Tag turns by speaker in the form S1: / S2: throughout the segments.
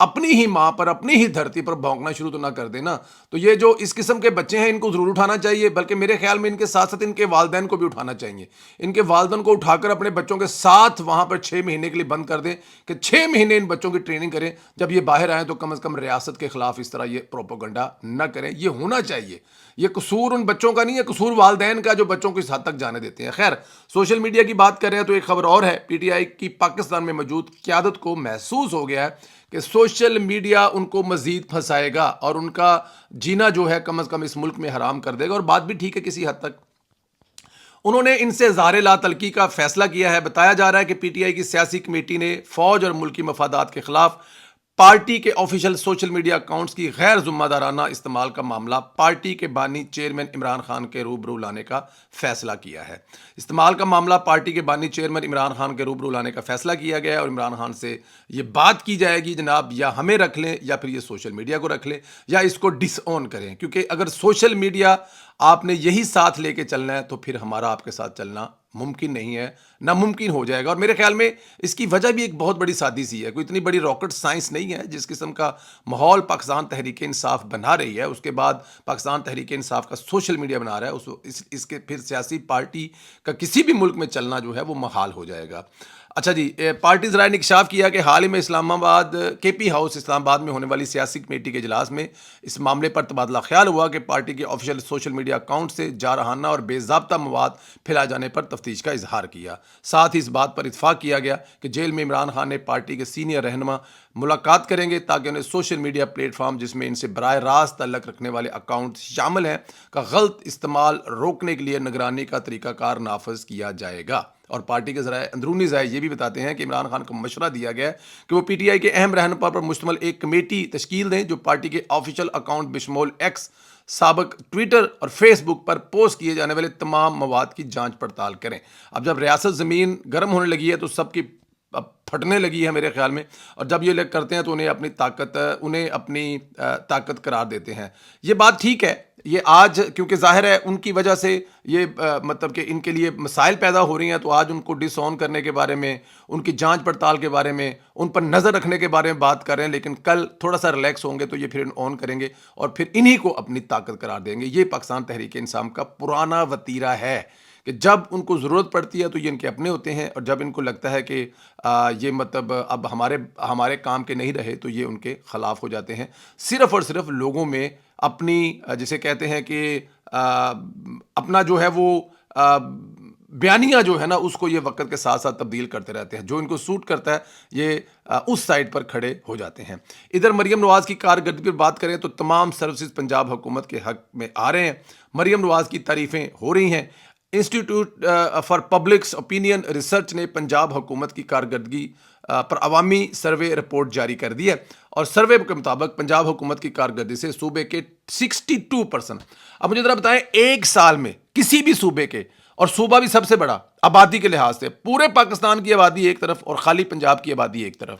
S1: اپنی ہی ماں پر اپنی ہی دھرتی پر بھونکنا شروع تو نہ کر دینا. تو یہ جو اس قسم کے بچے ہیں ان کو ضرور اٹھانا چاہیے, بلکہ میرے خیال میں ان کے ساتھ ساتھ ان کے والدین کو بھی اٹھانا چاہیے. ان کے والدین کو اٹھا کر اپنے بچوں کے ساتھ وہاں پر 6 مہینے کے لیے بند کر دیں کہ 6 مہینے ان بچوں کی ٹریننگ کریں. جب یہ باہر آئیں تو کم از کم ریاست کے خلاف اس طرح یہ پروپیگنڈا نہ کریں. یہ ہونا چاہیے. یہ قصور ان بچوں کا نہیں ہے, قصور والدین کا جو بچوں کو اس حد تک جانے دیتے ہیں. خیر, سوشل میڈیا کی بات کر رہے ہیں تو ایک خبر اور ہے. پی ٹی آئی کی پاکستان میں موجود قیادت کو محسوس ہو گیا ہے کہ سوشل میڈیا ان کو مزید پھنسائے گا اور ان کا جینا جو ہے کم از کم اس ملک میں حرام کر دے گا. اور بات بھی ٹھیک ہے کسی حد تک. انہوں نے ان سے اظہار لا تلقی کا فیصلہ کیا ہے. بتایا جا رہا ہے کہ پی ٹی آئی کی سیاسی کمیٹی نے فوج اور ملکی مفادات کے خلاف پارٹی کے آفیشیل سوشل میڈیا اکاؤنٹس کی غیر ذمہ دارانہ استعمال کا معاملہ پارٹی کے بانی چیئرمین عمران خان کے روبرو لانے کا فیصلہ کیا ہے. استعمال کا معاملہ پارٹی کے بانی چیئرمین عمران خان کے روبرو لانے کا فیصلہ کیا گیا ہے اور عمران خان سے یہ بات کی جائے گی جناب یا ہمیں رکھ لیں یا پھر یہ سوشل میڈیا کو رکھ لیں یا اس کو ڈس اون کریں, کیونکہ اگر سوشل میڈیا آپ نے یہی ساتھ لے کے چلنا ہے تو پھر ہمارا آپ کے ساتھ چلنا ممکن نہیں ہے, ناممکن ہو جائے گا. اور میرے خیال میں اس کی وجہ بھی ایک بہت بڑی سادی سی ہے. کوئی اتنی بڑی راکٹ سائنس نہیں ہے. جس قسم کا ماحول پاکستان تحریک انصاف بنا رہی ہے, اس کے بعد پاکستان تحریک انصاف کا سوشل میڈیا بنا رہا ہے, اس کے پھر سیاسی پارٹی کا کسی بھی ملک میں چلنا جو ہے وہ محال ہو جائے گا. اچھا جی, پارٹیز رائے نے انکشاف کیا کہ حال ہی میں اسلام آباد کے پی ہاؤس اسلام آباد میں ہونے والی سیاسی کمیٹی کے اجلاس میں اس معاملے پر تبادلہ خیال ہوا کہ پارٹی کے آفیشیل سوشل میڈیا اکاؤنٹ سے جارحانہ اور بے ضابطہ مواد پھیلائے جانے پر تفتیش کا اظہار کیا. ساتھ ہی اس بات پر اتفاق کیا گیا کہ جیل میں عمران خان نے پارٹی کے سینئر رہنما ملاقات کریں گے تاکہ انہیں سوشل میڈیا پلیٹ فارم جس میں ان سے براہ راست تعلق رکھنے والے اکاؤنٹ شامل ہیں کا غلط استعمال روکنے کے لیے نگرانی کا طریقہ کار نافذ کیا جائے گا. اور پارٹی کے ذرائع اندرونی ذرائع یہ بھی بتاتے ہیں کہ عمران خان کو مشورہ دیا گیا ہے کہ وہ پی ٹی آئی کے اہم رہنما پر مشتمل ایک کمیٹی تشکیل دیں جو پارٹی کے آفیشیل اکاؤنٹ بشمول ایکس, سابق ٹویٹر اور فیس بک پر پوسٹ کیے جانے والے تمام مواد کی جانچ پڑتال کریں. اب جب ریاست زمین گرم ہونے لگی ہے تو سب کی پھٹنے لگی ہے میرے خیال میں, اور جب یہ لوگ کرتے ہیں تو انہیں اپنی طاقت قرار دیتے ہیں. یہ بات ٹھیک ہے. یہ آج کیونکہ ظاہر ہے ان کی وجہ سے یہ مطلب کہ ان کے لیے مسائل پیدا ہو رہی ہیں, تو آج ان کو ڈس آن کرنے کے بارے میں, ان کی جانچ پڑتال کے بارے میں, ان پر نظر رکھنے کے بارے میں بات کر رہے ہیں, لیکن کل تھوڑا سا ریلیکس ہوں گے تو یہ پھر آن کریں گے اور پھر انہی کو اپنی طاقت قرار دیں گے. یہ پاکستان تحریک انصاف کا پرانا وتیرہ ہے کہ جب ان کو ضرورت پڑتی ہے تو یہ ان کے اپنے ہوتے ہیں, اور جب ان کو لگتا ہے کہ یہ مطلب اب ہمارے کام کے نہیں رہے تو یہ ان کے خلاف ہو جاتے ہیں. صرف اور صرف لوگوں میں اپنی جسے کہتے ہیں کہ اپنا جو ہے وہ بیانیہ جو ہے نا اس کو یہ وقت کے ساتھ ساتھ تبدیل کرتے رہتے ہیں. جو ان کو سوٹ کرتا ہے یہ اس سائڈ پر کھڑے ہو جاتے ہیں. ادھر مریم نواز کی کارکردگی پر بات کریں تو تمام سروسز پنجاب حکومت کے حق میں آ رہے ہیں. مریم نواز کی تعریفیں ہو رہی ہیں. Institute for public opinion research نے پنجاب حکومت کی کارکردگی پر عوامی سروے رپورٹ جاری کر دی ہے, اور سروے کے مطابق پنجاب حکومت کی کارکردگی سے صوبے کے 62%. اب مجھے ذرا بتائیں, ایک سال میں کسی بھی صوبے کے, اور صوبہ بھی سب سے بڑا آبادی کے لحاظ سے, پورے پاکستان کی آبادی ایک طرف اور خالی پنجاب کی آبادی ایک طرف,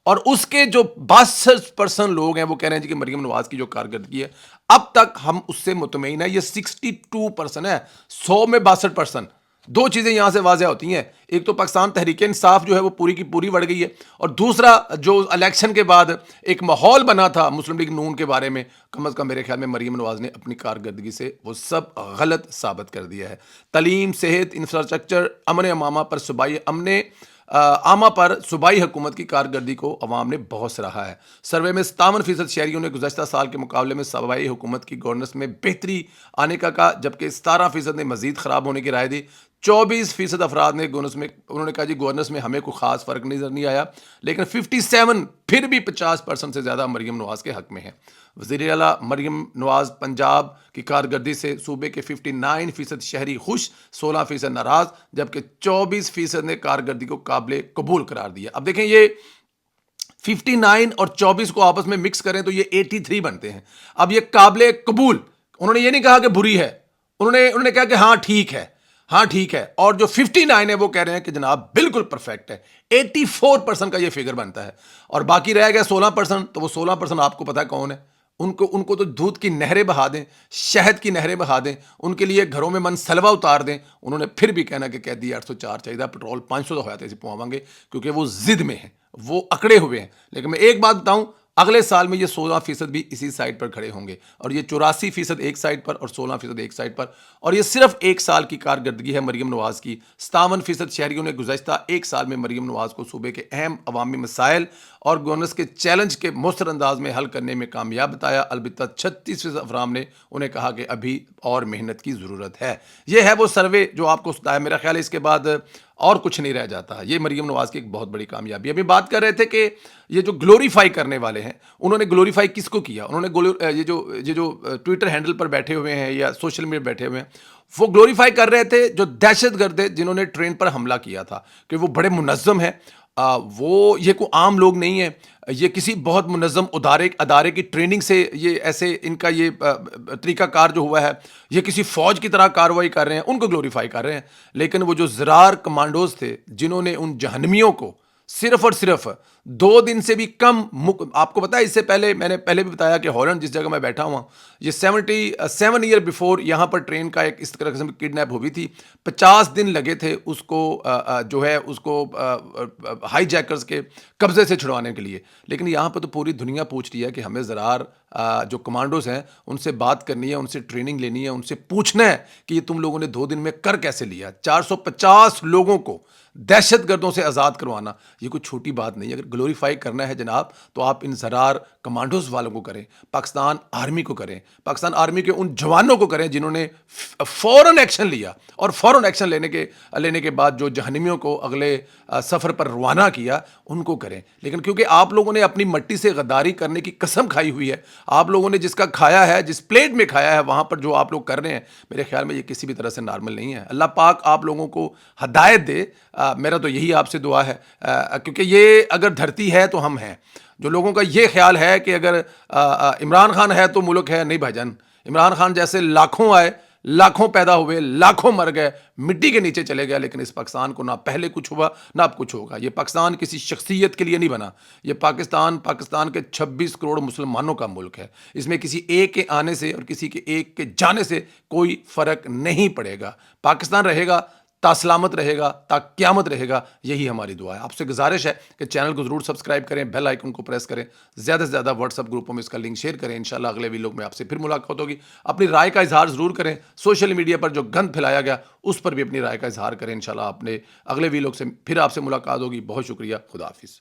S1: اور اس کے جو 62% لوگ ہیں وہ کہہ رہے ہیں کہ مریم نواز کی جو کارکردگی ہے اب تک ہم اس سے مطمئن ہیں. یہ 62% ہے, 100 میں 62%. دو چیزیں یہاں سے واضح ہوتی ہیں, ایک تو پاکستان تحریک انصاف جو ہے وہ پوری کی پوری بڑھ گئی ہے, اور دوسرا جو الیکشن کے بعد ایک ماحول بنا تھا مسلم لیگ نون کے بارے میں, کم از کم میرے خیال میں مریم نواز نے اپنی کارکردگی سے وہ سب غلط ثابت کر دیا ہے. تعلیم, صحت, انفراسٹرکچر, امن عامہ پر صوبائی حکومت کی کارکردگی کو عوام نے بہت سراہا ہے. سروے میں 57% شہریوں نے گزشتہ سال کے مقابلے میں صوبائی حکومت کی گورننس میں بہتری آنے کا کہا, جبکہ 17% نے مزید خراب ہونے کی رائے دی. 24% افراد نے انہوں نے کہا جی گورننس میں ہمیں کوئی خاص فرق نظر نہیں آیا, لیکن 57 پھر بھی 50% سے زیادہ مریم نواز کے حق میں ہیں. وزیر اعلیٰ مریم نواز پنجاب کی کارکردگی سے صوبے کے 59% شہری خوش, 16% ناراض, جبکہ 24% نے کارکردگی کو قابل قبول قرار دیا. اب دیکھیں یہ 59 اور 24 کو آپس میں مکس کریں تو یہ 83 بنتے ہیں. اب یہ قابل قبول, انہوں نے یہ نہیں کہا کہ بری ہے, انہوں نے کہا کہ ہاں ٹھیک ہے, ہاں ٹھیک ہے. اور جو 59 ہے وہ کہہ رہے ہیں کہ جناب بالکل پرفیکٹ ہے. 84% کا یہ فگر بنتا ہے, اور باقی رہ گیا 16%. تو وہ 16% آپ کو پتا ہے کون ہے, ان کو تو دودھ کی نہریں بہا دیں، شہد کی نہریں بہا دیں، ان کے لیے گھروں میں منصلوہ اتار دیں، انہوں نے پھر بھی کہنا کہ قیدی 804 چاہیے، پٹرول 500 تو ہویا تھے پواواں گے، کیونکہ وہ ضد میں ہیں، وہ اکڑے ہوئے ہیں۔ لیکن میں ایک بات بتاؤں، اگلے سال میں یہ 16% بھی اسی سائٹ پر کھڑے ہوں گے، اور یہ 84% ایک سائٹ پر اور 16% ایک سائٹ پر، اور یہ صرف ایک سال کی کارکردگی ہے مریم نواز کی۔ 57% شہریوں نے گزشتہ ایک سال میں مریم نواز کو صوبے کے اہم عوامی مسائل اور گورننس کے چیلنج کے مؤثر انداز میں حل کرنے میں کامیاب بتایا۔ البتہ 36% افراد نے انہیں کہا کہ ابھی اور محنت کی ضرورت ہے۔ یہ ہے وہ سروے جو آپ کو بتایا۔ میرا خیال ہے اس کے بعد اور کچھ نہیں رہ جاتا۔ یہ مریم نواز کی ایک بہت بڑی کامیابی ہے۔ ابھی بات کر رہے تھے کہ یہ جو گلوریفائی کرنے والے ہیں، انہوں نے گلوریفائی کس کو کیا؟ انہوں نے یہ جو ٹویٹر ہینڈل پر بیٹھے ہوئے ہیں یا سوشل میڈیا بیٹھے ہوئے ہیں، وہ گلوریفائی کر رہے تھے جو دہشت گرد تھے جنہوں نے ٹرین پر حملہ کیا تھا، کہ وہ بڑے منظم ہیں۔ وہ یہ کوئی عام لوگ نہیں ہیں، یہ کسی بہت منظم ادارے کی ٹریننگ سے یہ ایسے ان کا یہ طریقہ کار جو ہوا ہے، یہ کسی فوج کی طرح کارروائی کر رہے ہیں، ان کو گلوریفائی کر رہے ہیں۔ لیکن وہ جو زرار کمانڈوز تھے جنہوں نے ان جہنمیوں کو صرف اور صرف 2 دن سے بھی کم، آپ کو پتا ہے اس سے پہلے میں نے پہلے بھی بتایا کہ ہالینڈ جس جگہ میں بیٹھا ہوا، یہ 77 ایئر بیفور یہاں پر ٹرین کا ایک اس طرح قسم کی کڈنیپ ہوئی تھی، 50 دن لگے تھے اس کو جو ہے اس کو ہائی جیکرز کے قبضے سے چھڑوانے کے لیے۔ لیکن یہاں پہ تو پوری دنیا پوچھ رہی ہے کہ ہمیں زرار جو کمانڈوز ہیں ان سے بات کرنی ہے، ان سے ٹریننگ لینی ہے، ان سے پوچھنا ہے کہ یہ تم لوگوں نے 2 دن میں کر کیسے لیا۔ 450 لوگوں کو دہشت گردوں سے آزاد کروانا یہ کوئی چھوٹی بات نہیں ہے۔ اگر گلوریفائی کرنا ہے جناب تو آپ ان زرار کمانڈوز والوں کو کریں، پاکستان آرمی کو کریں، پاکستان آرمی کے ان جوانوں کو کریں جنہوں نے فوراً ایکشن لیا، اور فوراً ایکشن لینے کے بعد جو جہنمیوں کو اگلے سفر پر روانہ کیا ان کو کریں۔ لیکن کیونکہ آپ لوگوں نے اپنی مٹی سے غداری کرنے کی قسم کھائی ہوئی ہے، آپ لوگوں نے جس کا کھایا ہے، جس پلیٹ میں کھایا ہے، وہاں پر جو آپ لوگ کر رہے ہیں، میرے خیال میں یہ کسی بھی طرح سے نارمل نہیں ہے۔ اللہ پاک آپ لوگوں کو ہدایت دے، میرا تو یہی آپ سے دعا ہے، کیونکہ یہ اگر دھرتی ہے تو ہم ہیں۔ جو لوگوں کا یہ خیال ہے کہ اگر عمران خان ہے تو ملک ہے، نہیں بھائی جان، عمران خان جیسے لاکھوں آئے، لاکھوں پیدا ہوئے، لاکھوں مر گئے، مٹی کے نیچے چلے گئے، لیکن اس پاکستان کو نہ پہلے کچھ ہوا نہ اب کچھ ہوگا۔ یہ پاکستان کسی شخصیت کے لیے نہیں بنا، یہ پاکستان کے 26 کروڑ مسلمانوں کا ملک ہے۔ اس میں کسی ایک کے آنے سے اور کسی کے ایک کے جانے سے کوئی فرق نہیں پڑے گا۔ پاکستان رہے گا، تا سلامت رہے گا، تا قیامت رہے گا، یہی ہماری دعا ہے۔ آپ سے گزارش ہے کہ چینل کو ضرور سبسکرائب کریں، بیل آئیکن کو پریس کریں، زیادہ سے زیادہ واٹس ایپ گروپوں میں اس کا لنک شیئر کریں۔ انشاءاللہ اگلے ویلوگ میں آپ سے پھر ملاقات ہوگی۔ اپنی رائے کا اظہار ضرور کریں، سوشل میڈیا پر جو گند پھیلایا گیا اس پر بھی اپنی رائے کا اظہار کریں۔ انشاءاللہ اگلے ویلوگ سے پھر آپ سے ملاقات ہوگی۔ بہت شکریہ، خدا حافظ۔